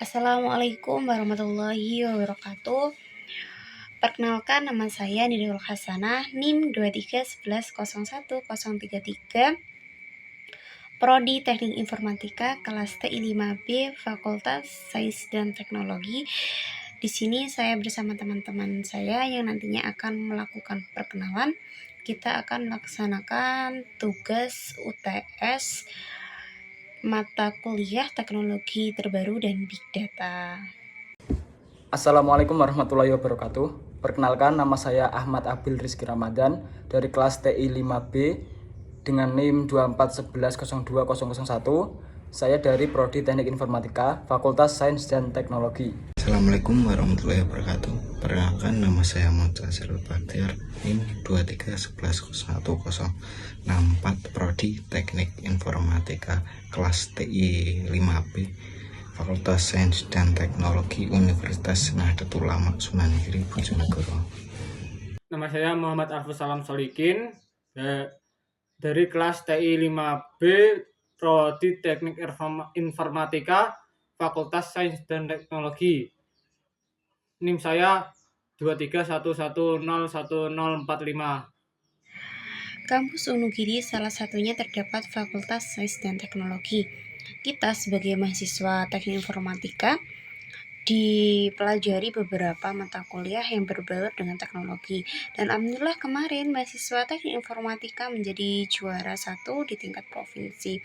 Assalamualaikum warahmatullahi wabarakatuh. Perkenalkan, nama saya Nidul Hasanah, NIM 2311010033, Prodi Teknik Informatika, kelas TI 5B, Fakultas Sains dan Teknologi. Di sini saya bersama teman-teman saya yang nantinya akan melakukan perkenalan. Kita akan melaksanakan tugas UTS mata kuliah teknologi terbaru dan big data. Assalamualaikum warahmatullahi wabarakatuh. Perkenalkan, nama saya Ahmad Abil Rizky Ramadan dari kelas TI 5B dengan NIM 2411020001. Saya dari Prodi Teknik Informatika, Fakultas Sains dan Teknologi. Assalamualaikum warahmatullahi wabarakatuh. Perkenalkan, nama saya Mu'tasil Baktiar, NIM 2311010064, Prodi Teknik Informatika, kelas TI 5B, Fakultas Sains dan Teknologi, Universitas Nahdlatul Ulama Sunan Giri, Bojonegoro. Nama saya Muhammad Alfus Salam Solikin dari kelas TI 5B, Prodi Teknik Informatika, Fakultas Sains dan Teknologi. NIM saya 2311101045. Kampus Unugiri salah satunya terdapat Fakultas Sains dan Teknologi. Kita sebagai mahasiswa Teknik Informatika dipelajari beberapa mata kuliah yang berbaur dengan teknologi. Dan alhamdulillah kemarin mahasiswa Teknik Informatika menjadi juara 1 di tingkat provinsi.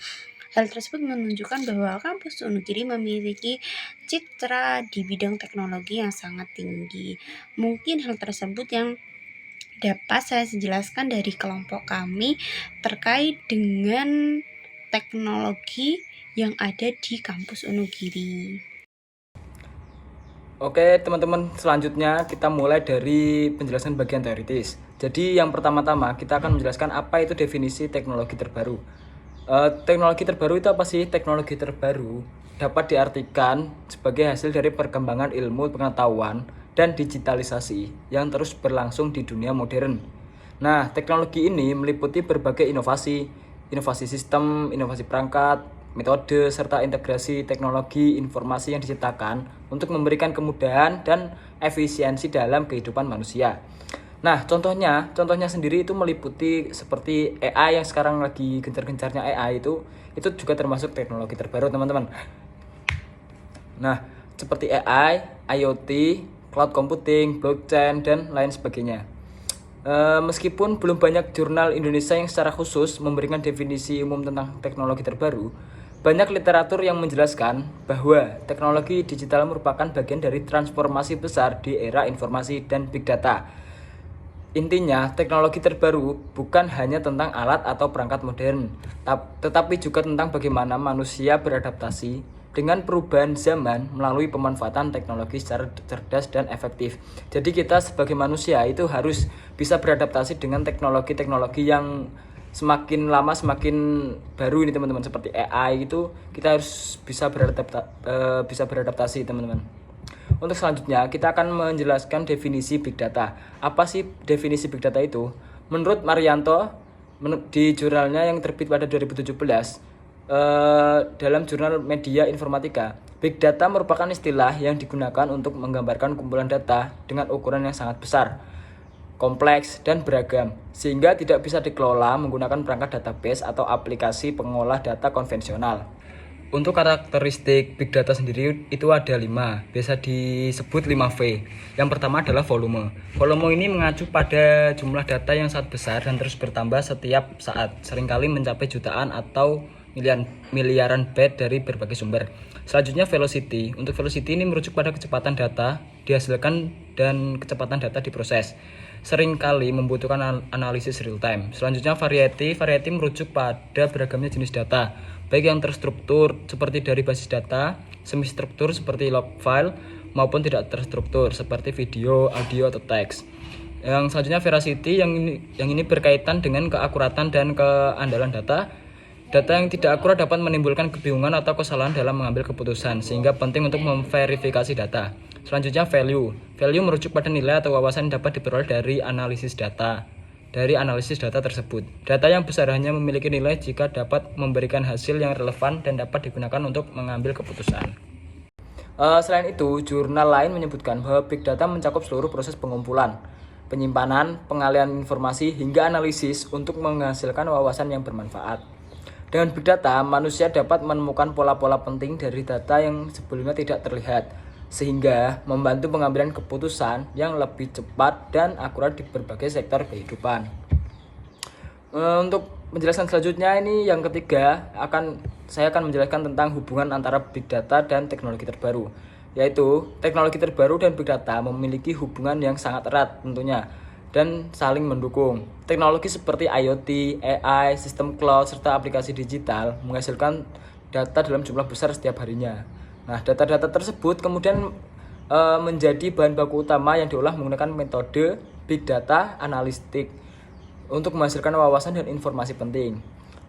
Hal tersebut menunjukkan bahwa kampus Unugiri memiliki citra di bidang teknologi yang sangat tinggi. Mungkin hal tersebut yang dapat saya jelaskan dari kelompok kami terkait dengan teknologi yang ada di kampus Unugiri. Oke teman-teman, selanjutnya kita mulai dari penjelasan bagian teoritis. Jadi yang pertama-tama kita akan menjelaskan apa itu definisi teknologi terbaru. Teknologi terbaru itu apa sih? Teknologi terbaru dapat diartikan sebagai hasil dari perkembangan ilmu pengetahuan dan digitalisasi yang terus berlangsung di dunia modern. Nah, teknologi ini meliputi berbagai inovasi sistem, inovasi perangkat, metode, serta integrasi teknologi informasi yang diciptakan untuk memberikan kemudahan dan efisiensi dalam kehidupan manusia. Nah, contohnya sendiri itu meliputi seperti AI yang sekarang lagi gencar-gencarnya AI itu juga termasuk teknologi terbaru, teman-teman. Nah, seperti AI, IoT, cloud computing, blockchain, dan lain sebagainya. Meskipun belum banyak jurnal Indonesia yang secara khusus memberikan definisi umum tentang teknologi terbaru, banyak literatur yang menjelaskan bahwa teknologi digital merupakan bagian dari transformasi besar di era informasi dan big data. Intinya, teknologi terbaru bukan hanya tentang alat atau perangkat modern, tetapi juga tentang bagaimana manusia beradaptasi dengan perubahan zaman melalui pemanfaatan teknologi secara cerdas dan efektif. Jadi kita sebagai manusia itu harus bisa beradaptasi dengan teknologi-teknologi yang semakin lama semakin baru ini teman-teman, seperti AI itu kita harus bisa beradaptasi teman-teman. Untuk selanjutnya kita akan menjelaskan definisi big data. Apa sih definisi big data itu? Menurut Marianto di jurnalnya yang terbit pada 2017 dalam jurnal Media Informatika, big data merupakan istilah yang digunakan untuk menggambarkan kumpulan data dengan ukuran yang sangat besar, kompleks, dan beragam, sehingga tidak bisa dikelola menggunakan perangkat database atau aplikasi pengolah data konvensional. Untuk karakteristik big data sendiri itu ada 5, biasa disebut 5V. Yang pertama adalah volume. Volume ini mengacu pada jumlah data yang sangat besar dan terus bertambah setiap saat, seringkali mencapai jutaan atau miliaran byte dari berbagai sumber. Selanjutnya velocity. Untuk velocity ini merujuk pada kecepatan data dihasilkan dan kecepatan data diproses, seringkali membutuhkan analisis real time. Selanjutnya variety. Variety merujuk pada beragamnya jenis data, baik yang terstruktur seperti dari basis data, semi struktur seperti log file, maupun tidak terstruktur seperti video, audio, atau teks. Yang selanjutnya veracity, yang ini berkaitan dengan keakuratan dan keandalan data. Data yang tidak akurat dapat menimbulkan kebingungan atau kesalahan dalam mengambil keputusan, sehingga penting untuk memverifikasi data. Selanjutnya value. Value merujuk pada nilai atau wawasan yang dapat diperoleh dari analisis data tersebut. Data yang besar hanya memiliki nilai jika dapat memberikan hasil yang relevan dan dapat digunakan untuk mengambil keputusan. Selain itu, jurnal lain menyebutkan bahwa big data mencakup seluruh proses pengumpulan, penyimpanan, pengalihan informasi, hingga analisis untuk menghasilkan wawasan yang bermanfaat. Dengan big data, manusia dapat menemukan pola-pola penting dari data yang sebelumnya tidak terlihat, sehingga membantu pengambilan keputusan yang lebih cepat dan akurat di berbagai sektor kehidupan. Untuk penjelasan selanjutnya ini yang ketiga saya akan menjelaskan tentang hubungan antara big data dan teknologi terbaru. Yaitu teknologi terbaru dan big data memiliki hubungan yang sangat erat tentunya dan saling mendukung. Teknologi seperti IoT, AI, sistem cloud serta aplikasi digital menghasilkan data dalam jumlah besar setiap harinya. Nah, data-data tersebut kemudian menjadi bahan baku utama yang diolah menggunakan metode big data analistik untuk menghasilkan wawasan dan informasi penting.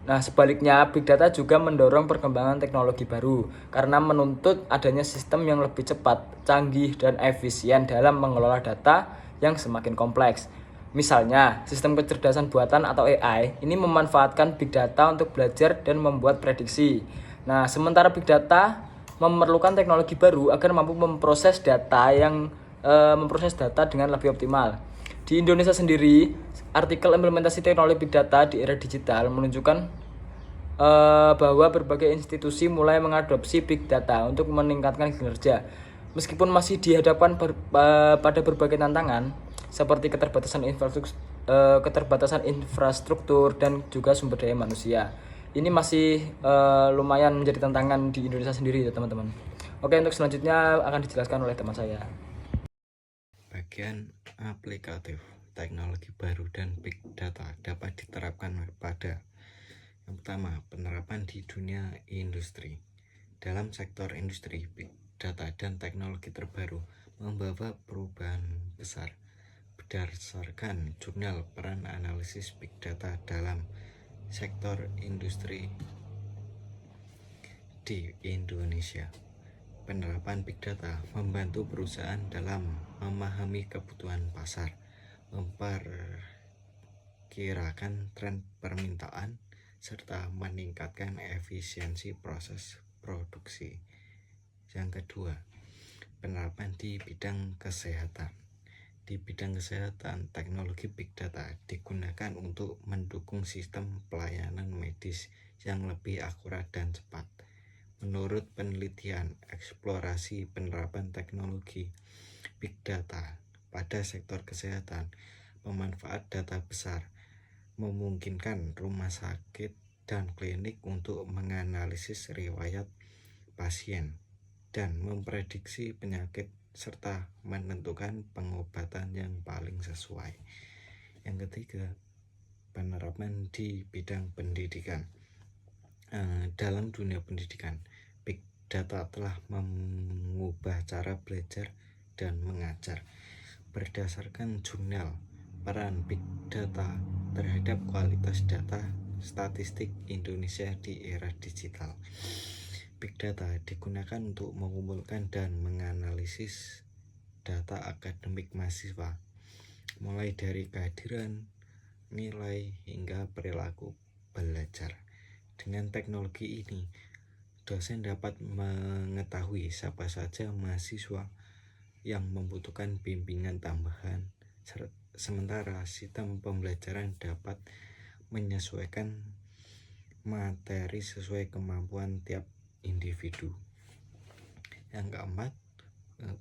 Nah, sebaliknya, big data juga mendorong perkembangan teknologi baru karena menuntut adanya sistem yang lebih cepat, canggih, dan efisien dalam mengelola data yang semakin kompleks. Misalnya, sistem kecerdasan buatan atau AI ini memanfaatkan big data untuk belajar dan membuat prediksi. Nah, sementara big data memerlukan teknologi baru agar mampu memproses data dengan lebih optimal. Di Indonesia sendiri, artikel implementasi teknologi big data di era digital menunjukkan bahwa berbagai institusi mulai mengadopsi big data untuk meningkatkan kinerja. Meskipun masih dihadapkan pada berbagai tantangan seperti keterbatasan infrastruktur dan juga sumber daya manusia. Ini masih lumayan menjadi tantangan di Indonesia sendiri ya teman-teman. Oke, untuk selanjutnya akan dijelaskan oleh teman saya. Bagian aplikatif teknologi baru dan big data dapat diterapkan pada yang pertama, penerapan di dunia industri. Dalam sektor industri, big data dan teknologi terbaru membawa perubahan besar. Berdasarkan jurnal peran analisis big data dalam sektor industri di Indonesia. Penerapan big data membantu perusahaan dalam memahami kebutuhan pasar, memperkirakan tren permintaan, serta meningkatkan efisiensi proses produksi. Yang kedua, penerapan di bidang kesehatan. Di bidang kesehatan, teknologi big data digunakan untuk mendukung sistem pelayanan medis yang lebih akurat dan cepat. Menurut penelitian eksplorasi penerapan teknologi big data pada sektor kesehatan, pemanfaat data besar memungkinkan rumah sakit dan klinik untuk menganalisis riwayat pasien dan memprediksi penyakit serta menentukan pengobatan yang paling sesuai. Yang ketiga, penerapan di bidang pendidikan. Dalam dunia pendidikan, big data telah mengubah cara belajar dan mengajar. Berdasarkan jurnal peran big data terhadap kualitas data statistik Indonesia di era digital, big data digunakan untuk mengumpulkan dan menganalisis data akademik mahasiswa, mulai dari kehadiran, nilai, hingga perilaku belajar. Dengan teknologi ini, dosen dapat mengetahui siapa saja mahasiswa yang membutuhkan bimbingan tambahan, sementara sistem pembelajaran dapat menyesuaikan materi sesuai kemampuan tiap individu. Yang keempat,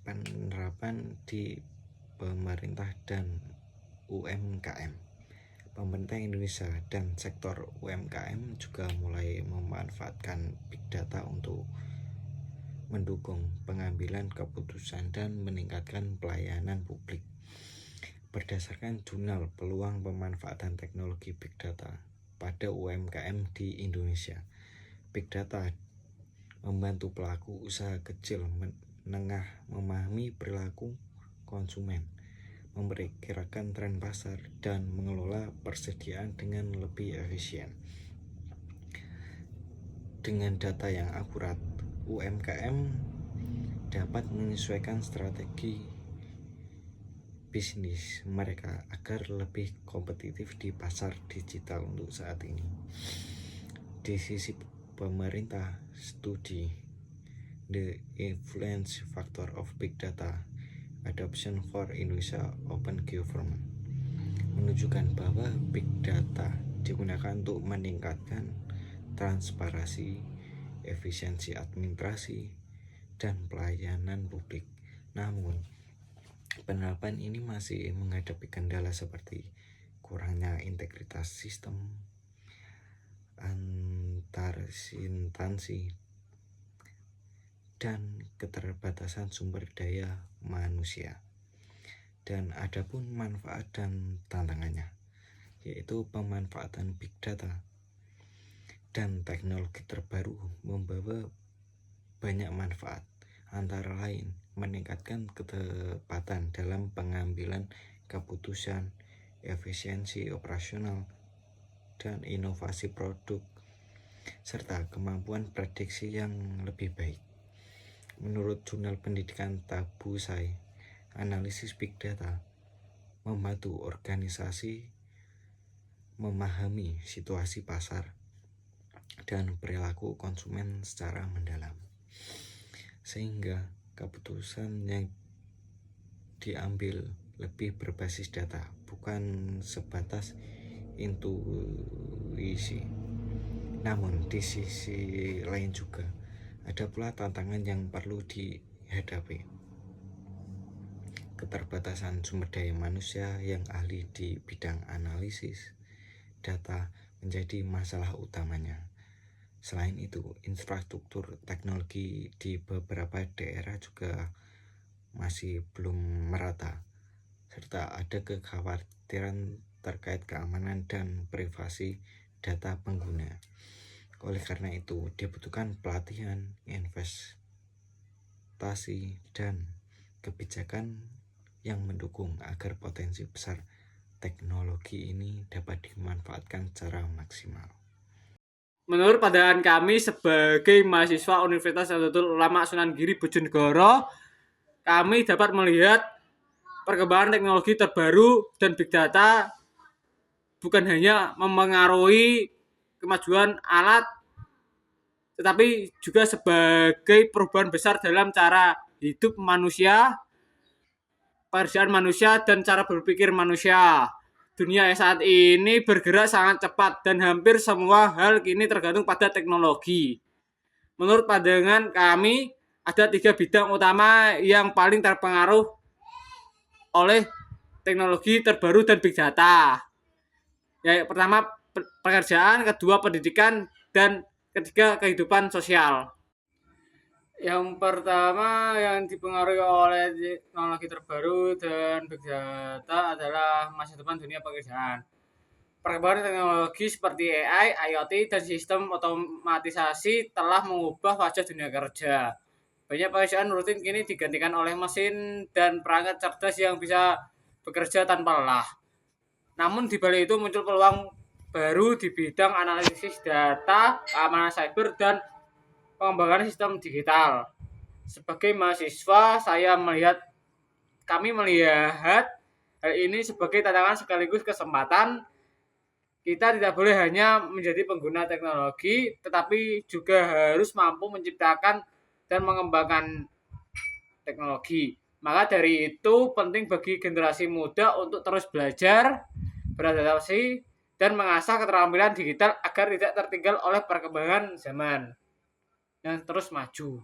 penerapan di pemerintah dan UMKM. Pemerintah Indonesia dan sektor UMKM juga mulai memanfaatkan big data untuk mendukung pengambilan keputusan dan meningkatkan pelayanan publik. Berdasarkan jurnal peluang pemanfaatan teknologi big data pada UMKM di Indonesia, big data membantu pelaku usaha kecil menengah memahami perilaku konsumen, memperkirakan tren pasar, dan mengelola persediaan dengan lebih efisien. Dengan data yang akurat, UMKM dapat menyesuaikan strategi bisnis mereka agar lebih kompetitif di pasar digital untuk saat ini. Di sisi pemerintah, studi The influence factor of big data adoption for Indonesia open government menunjukkan bahwa big data digunakan untuk meningkatkan transparansi, efisiensi administrasi, dan pelayanan publik. Namun, penerapan ini masih menghadapi kendala seperti kurangnya integritas sistem antar instansi dan keterbatasan sumber daya manusia. Dan adapun manfaat dan tantangannya, yaitu pemanfaatan big data dan teknologi terbaru membawa banyak manfaat, antara lain meningkatkan ketepatan dalam pengambilan keputusan, efisiensi operasional, dan inovasi produk, serta kemampuan prediksi yang lebih baik. Menurut jurnal pendidikan Tabusai, analisis big data membantu organisasi memahami situasi pasar dan perilaku konsumen secara mendalam, sehingga keputusan yang diambil lebih berbasis data, bukan sebatas intuisi. Namun di sisi lain juga ada pula tantangan yang perlu dihadapi. Keterbatasan sumber daya manusia yang ahli di bidang analisis data menjadi masalah utamanya. Selain itu, infrastruktur teknologi di beberapa daerah juga masih belum merata, serta ada kekhawatiran terkait keamanan dan privasi data pengguna. Oleh karena itu, dibutuhkan pelatihan, investasi, dan kebijakan yang mendukung agar potensi besar teknologi ini dapat dimanfaatkan secara maksimal. Menurut pandangan kami sebagai mahasiswa Universitas Nahdlatul Ulama Sunan Giri Bojonegoro, kami dapat melihat perkembangan teknologi terbaru dan big data bukan hanya mempengaruhi kemajuan alat, tetapi juga sebagai perubahan besar dalam cara hidup manusia, pekerjaan manusia, dan cara berpikir manusia. Dunia saat ini bergerak sangat cepat dan hampir semua hal kini tergantung pada teknologi. Menurut pandangan kami, ada 3 bidang utama yang paling terpengaruh oleh teknologi terbaru dan big data. Yang pertama pekerjaan, kedua pendidikan, dan ketiga kehidupan sosial. Yang pertama yang dipengaruhi oleh teknologi terbaru dan big data adalah masa depan dunia pekerjaan. Perkembangan teknologi seperti AI, IoT, dan sistem otomatisasi telah mengubah wajah dunia kerja. Banyak pekerjaan rutin kini digantikan oleh mesin dan perangkat cerdas yang bisa bekerja tanpa lelah. Namun di balik itu muncul peluang baru di bidang analisis data, keamanan cyber, dan pengembangan sistem digital. Sebagai mahasiswa, kami melihat hal ini sebagai tantangan sekaligus kesempatan. Kita tidak boleh hanya menjadi pengguna teknologi, tetapi juga harus mampu menciptakan dan mengembangkan teknologi. Maka dari itu penting bagi generasi muda untuk terus belajar, beradaptasi, dan mengasah keterampilan digital agar tidak tertinggal oleh perkembangan zaman yang terus maju.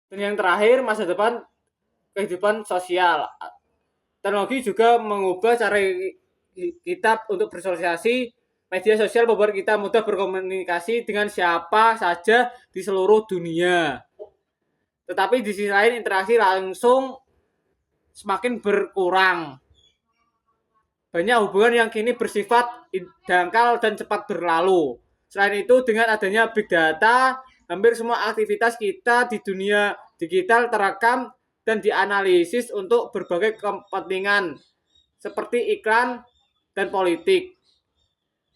Dan yang terakhir, masa depan kehidupan sosial. Teknologi juga mengubah cara kita untuk bersosialisasi. Media sosial membuat kita mudah berkomunikasi dengan siapa saja di seluruh dunia. Tetapi di sisi lain interaksi langsung semakin berkurang. Banyak hubungan yang kini bersifat dangkal dan cepat berlalu. Selain itu, dengan adanya big data, hampir semua aktivitas kita di dunia digital terekam dan dianalisis untuk berbagai kepentingan, seperti iklan dan politik.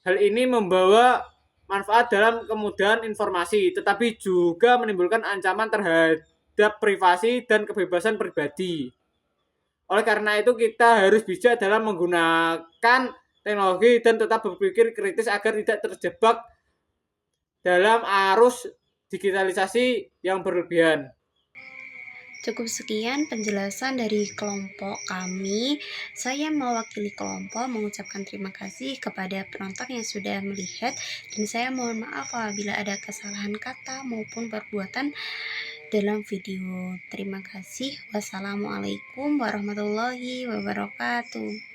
Hal ini membawa manfaat dalam kemudahan informasi, tetapi juga menimbulkan ancaman terhadap privasi dan kebebasan pribadi. Oleh karena itu, kita harus bijak dalam menggunakan teknologi dan tetap berpikir kritis agar tidak terjebak dalam arus digitalisasi yang berlebihan. Cukup sekian penjelasan dari kelompok kami. Saya mewakili kelompok mengucapkan terima kasih kepada penonton yang sudah melihat, dan saya mohon maaf apabila ada kesalahan kata maupun perbuatan dalam video. Terima kasih. Wassalamualaikum warahmatullahi wabarakatuh.